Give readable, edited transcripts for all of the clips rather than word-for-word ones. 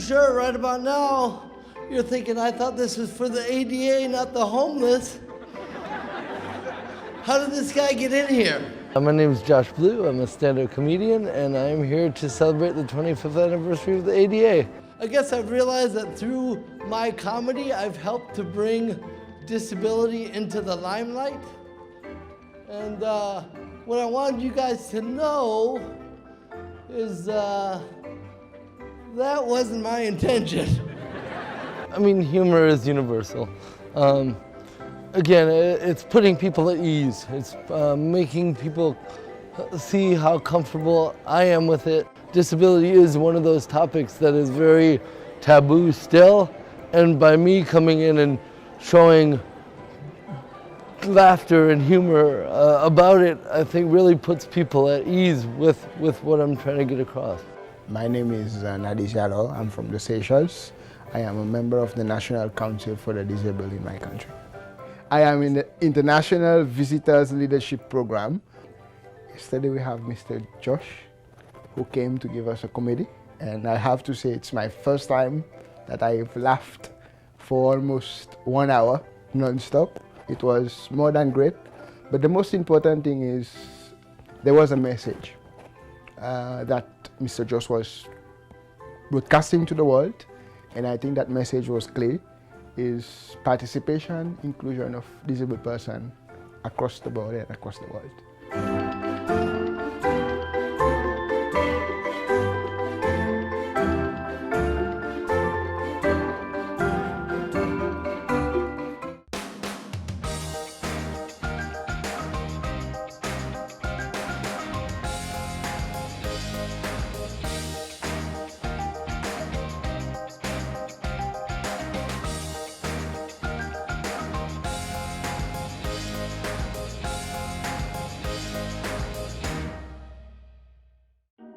sure right about now, you're thinking, I thought this was for the ADA, not the homeless. How did this guy get in here? My name is Josh Blue. I'm a stand-up comedian, and I'm here to celebrate the 25th anniversary of the ADA. I guess I've realized that through my comedy, I've helped to bring disability into the limelight. And what I wanted you guys to know is that wasn't my intention. I mean, humor is universal. Again, it's putting people at ease. It's making people see how comfortable I am with it. Disability is one of those topics that is very taboo still, and by me coming in and showing laughter and humor about it, I think really puts people at ease with what I'm trying to get across. My name is Nadi Jalo. I'm from the Seychelles. I am a member of the National Council for the Disabled in my country. I am in the International Visitors Leadership Program. Yesterday we have Mr. Josh, who came to give us a comedy. And I have to say it's my first time that I've laughed for almost 1 hour non-stop. It was more than great. But the most important thing is there was a message that Mr. Josh was broadcasting to the world. And I think that message was clear. Is participation, inclusion of disabled person across the board and across the world.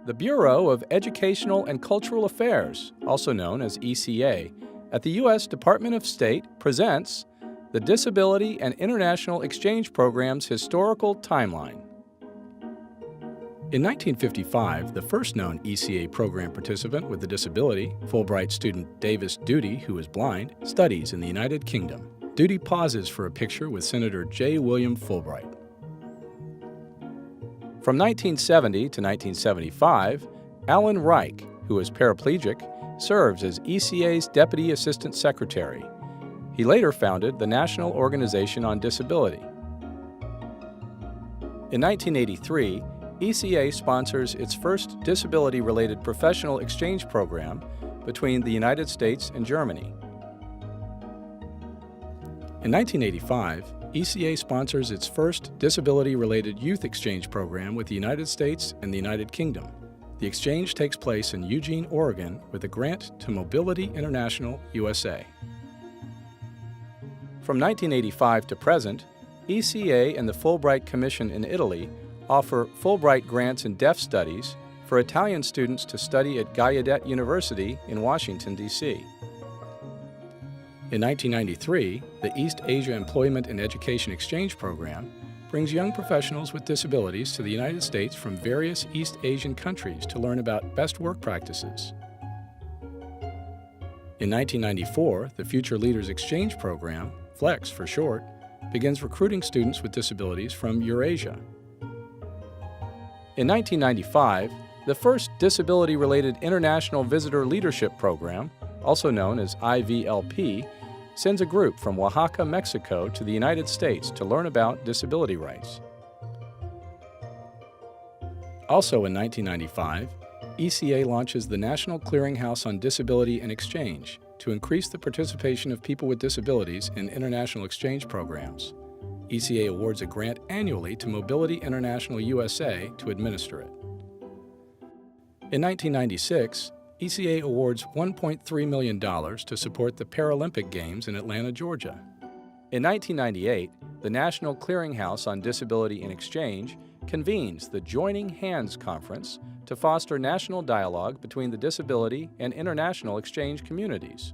The Bureau of Educational and Cultural Affairs, also known as ECA, at the U.S. Department of State presents the Disability and International Exchange Program's historical timeline. In 1955, the first known ECA program participant with a disability, Fulbright student Davis Duty, who is blind, studies in the United Kingdom. Duty pauses for a picture with Senator J. William Fulbright. From 1970 to 1975, Alan Reich, who is paraplegic, serves as ECA's Deputy Assistant Secretary. He later founded the National Organization on Disability. In 1983, ECA sponsors its first disability-related professional exchange program between the United States and Germany. In 1985, ECA sponsors its first disability-related youth exchange program with the United States and the United Kingdom. The exchange takes place in Eugene, Oregon, with a grant to Mobility International USA. From 1985 to present, ECA and the Fulbright Commission in Italy offer Fulbright grants in deaf studies for Italian students to study at Gallaudet University in Washington, D.C. In 1993, the East Asia Employment and Education Exchange Program brings young professionals with disabilities to the United States from various East Asian countries to learn about best work practices. In 1994, the Future Leaders Exchange Program, FLEX for short, begins recruiting students with disabilities from Eurasia. In 1995, the first disability-related International Visitor Leadership Program, also known as IVLP, sends a group from Oaxaca, Mexico to the United States to learn about disability rights. Also in 1995, ECA launches the National Clearinghouse on Disability and Exchange to increase the participation of people with disabilities in international exchange programs. ECA awards a grant annually to Mobility International USA to administer it. In 1996, ECA awards $1.3 million to support the Paralympic Games in Atlanta, Georgia. In 1998, the National Clearinghouse on Disability and Exchange convenes the Joining Hands Conference to foster national dialogue between the disability and international exchange communities.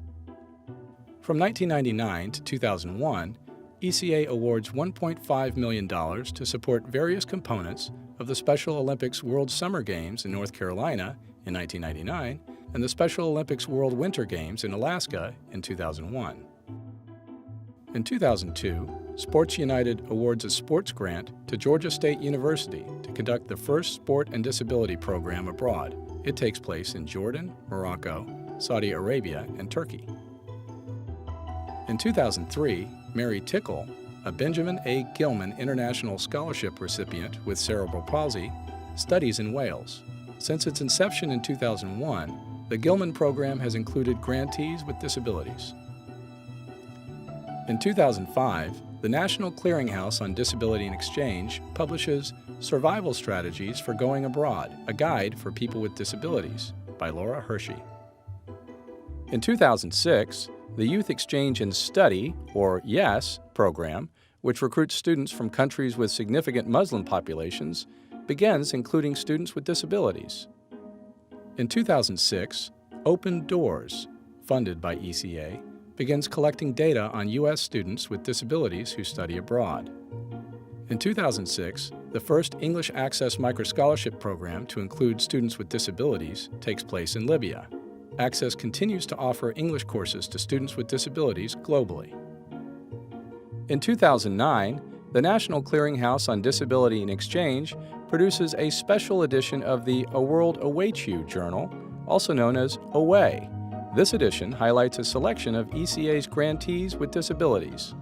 From 1999 to 2001, ECA awards $1.5 million to support various components of the Special Olympics World Summer Games in North Carolina in 1999, and the Special Olympics World Winter Games in Alaska in 2001. In 2002, Sports United awards a sports grant to Georgia State University to conduct the first sport and disability program abroad. It takes place in Jordan, Morocco, Saudi Arabia, and Turkey. In 2003, Mary Tickle, a Benjamin A. Gilman International Scholarship recipient with cerebral palsy, studies in Wales. Since its inception in 2001, the Gilman program has included grantees with disabilities. In 2005, the National Clearinghouse on Disability and Exchange publishes Survival Strategies for Going Abroad, a Guide for People with Disabilities by Laura Hershey. In 2006, the Youth Exchange and Study, or YES, program, which recruits students from countries with significant Muslim populations, begins including students with disabilities. In 2006, Open Doors, funded by ECA, begins collecting data on U.S. students with disabilities who study abroad. In 2006, the first English Access Microscholarship program to include students with disabilities takes place in Libya. Access continues to offer English courses to students with disabilities globally. In 2009, the National Clearinghouse on Disability and Exchange produces a special edition of the A World Awaits You journal, also known as AWAY. This edition highlights a selection of ECA's grantees with disabilities.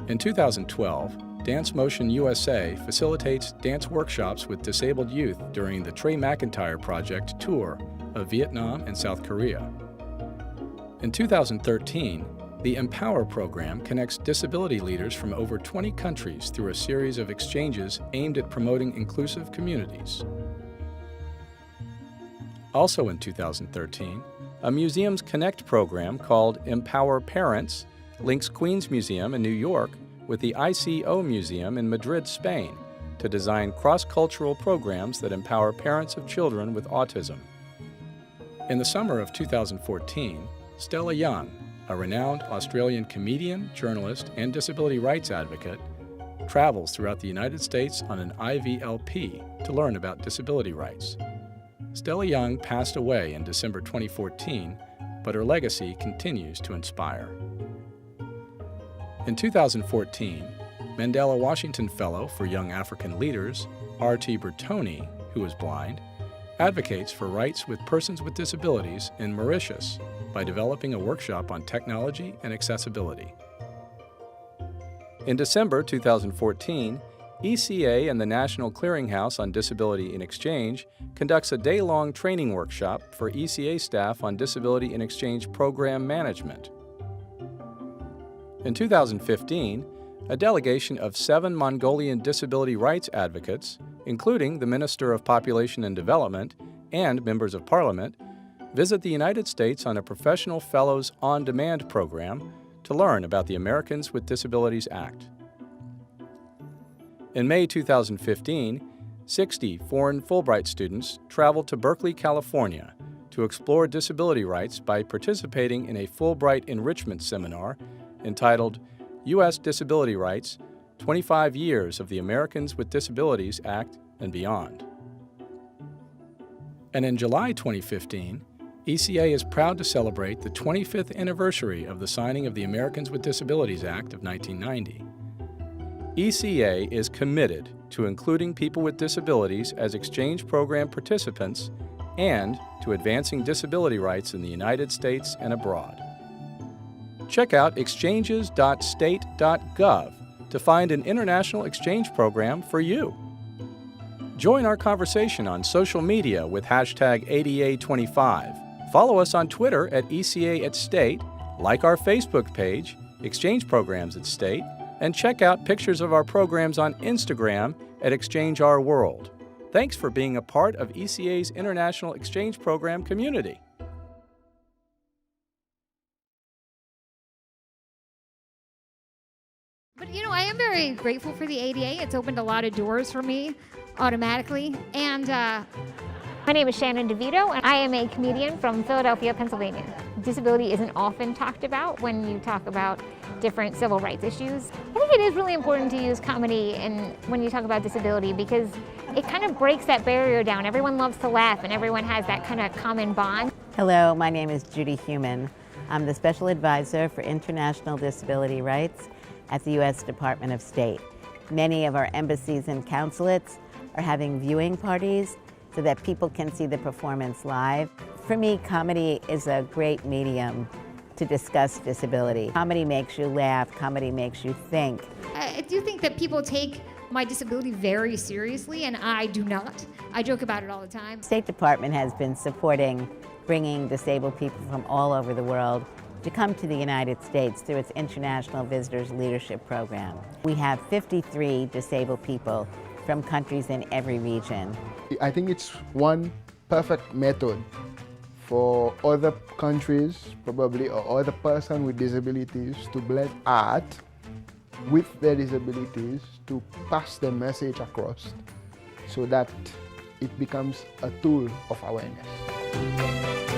In 2012, Dance Motion USA facilitates dance workshops with disabled youth during the Trey McIntyre Project tour of Vietnam and South Korea. In 2013, the Empower program connects disability leaders from over 20 countries through a series of exchanges aimed at promoting inclusive communities. Also in 2013, a Museums Connect program called Empower Parents links Queens Museum in New York with the ICO Museum in Madrid, Spain, to design cross-cultural programs that empower parents of children with autism. In the summer of 2014, Stella Young, a renowned Australian comedian, journalist, and disability rights advocate, travels throughout the United States on an IVLP to learn about disability rights. Stella Young passed away in December 2014, but her legacy continues to inspire. In 2014, Mandela Washington Fellow for Young African Leaders, R.T. Bertoni, who is blind, advocates for rights with persons with disabilities in Mauritius by developing a workshop on technology and accessibility. In December 2014, ECA and the National Clearinghouse on Disability in Exchange conducts a day-long training workshop for ECA staff on Disability in Exchange program management. In 2015, a delegation of 7 Mongolian disability rights advocates, including the Minister of Population and Development and members of Parliament, visit the United States on a Professional Fellows on-Demand program to learn about the Americans with Disabilities Act. In May 2015, 60 foreign Fulbright students traveled to Berkeley, California to explore disability rights by participating in a Fulbright enrichment seminar entitled U.S. Disability Rights, 25 Years of the Americans with Disabilities Act and Beyond. And in July 2015, ECA is proud to celebrate the 25th anniversary of the signing of the Americans with Disabilities Act of 1990. ECA is committed to including people with disabilities as exchange program participants and to advancing disability rights in the United States and abroad. Check out exchanges.state.gov to find an international exchange program for you. Join our conversation on social media with hashtag ADA25. Follow us on Twitter at ECA at State, like our Facebook page, Exchange Programs at State, and check out pictures of our programs on Instagram at Exchange Our World. Thanks for being a part of ECA's International Exchange Program community. But you know, I am very grateful for the ADA. It's opened a lot of doors for me automatically. And my name is Shannon DeVito, and I am a comedian from Philadelphia, Pennsylvania. Disability isn't often talked about when you talk about different civil rights issues. I think it is really important to use comedy when you talk about disability because it kind of breaks that barrier down. Everyone loves to laugh and everyone has that kind of common bond. Hello, my name is Judy Human. I'm the Special Advisor for International Disability Rights at the U.S. Department of State. Many of our embassies and consulates are having viewing parties so that people can see the performance live. For me, comedy is a great medium to discuss disability. Comedy makes you laugh, comedy makes you think. I do think that people take my disability very seriously, and I do not. I joke about it all the time. State Department has been supporting bringing disabled people from all over the world to come to the United States through its International Visitors Leadership Program. We have 53 disabled people from countries in every region. I think it's one perfect method for other countries, probably, or other person with disabilities to blend art with their disabilities to pass the message across so that it becomes a tool of awareness.